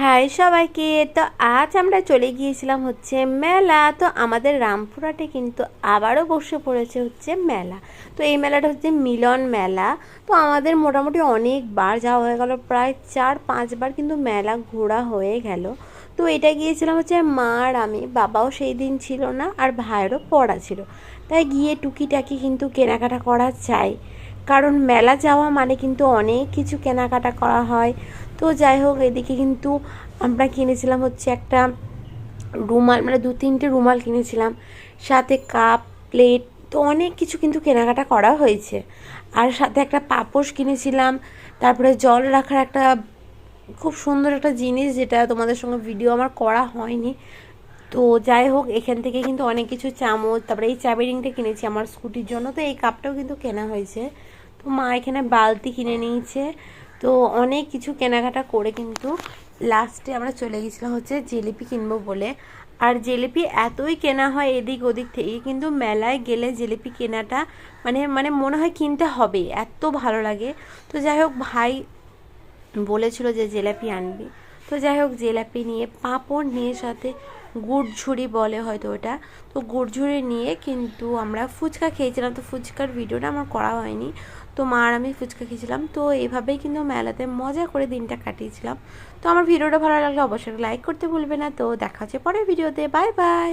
High সবাইকে। তো আজ আমরা চলে গিয়েছিলাম হচ্ছে মেলা। তো আমাদের রামপুরহাটে কিন্তু আবারও বসে পড়েছে হচ্ছে মেলা। তো এই মেলাটা হচ্ছে মিলন মেলা। তো আমাদের মোটামুটি অনেকবার যাওয়া হয়ে গেল, প্রায় 4-5 বার কিন্তু মেলা ঘোরা হয়ে গেল। তো এটা গিয়েছিলাম হচ্ছে মা আর আমি, বাবাও সেই দিন ছিল না, আর ভাইয়েরও পড়া ছিল। তাই গিয়ে টুকিটাকি কিন্তু কেনাকাটা করা চাই, কারণ মেলা যাওয়া মানে কিন্তু অনেক কিছু কেনাকাটা করা হয়। তো যাই হোক, এদিকে কিন্তু আমরা কিনেছিলাম হচ্ছে একটা রুমাল, মানে 2-3টে রুমাল কিনেছিলাম, সাথে কাপ প্লেট। তো অনেক কিছু কিন্তু কেনাকাটা করা হয়েছে। আর সাথে একটা পাপোশ কিনেছিলাম, তারপরে জল রাখার একটা খুব সুন্দর একটা জিনিস, যেটা তোমাদের সঙ্গে ভিডিও আমার করা হয়নি। তো যাই হোক, এখান থেকে কিন্তু অনেক কিছু চামচ, তারপরে এই চাবি রিংটা কিনেছি আমার স্কুটির জন্য। তো এই কাপটাও কিন্তু কেনা হয়েছে। তো মা এখানে বালতি কিনে নিয়েছে। তো অনেক কিছু কেনাকাটা করে কিন্তু লাস্টে আমরা চলে গেছিলাম হচ্ছে জিলিপি কিনবো বলে। আর জিলিপি এতই কেনা হয় এদিক ওদিক থেকে, কিন্তু মেলায় গেলে জিলিপি কেনাটা মানে মানে মনে হয় কিনতে হবে, এত ভালো লাগে। তো যাই হোক, ভাই বলেছিল যে জিলাপি আনবি। তো যাই হোক, জিলাপি নিয়ে, পাঁপড় নিয়ে, সাথে গুড়ঝুড়ি বলে হয়তো ওটা। তো গুড়ঝুড়ি নিয়ে কিন্তু আমরা ফুচকা খেয়েছিলাম। তো ফুচকার ভিডিওটা আমার করা হয়নি। তো মা আর আমি ফুচকা খেয়েছিলাম। তো এইভাবেই কিন্তু মেলাতে মজা করে দিনটা কাটিয়েছিলাম। তো আমার ভিডিওটা ভালো লাগলে অবশ্যই লাইক করতে ভুলবে না। তো দেখা হচ্ছে পরের ভিডিওতে। Bye bye.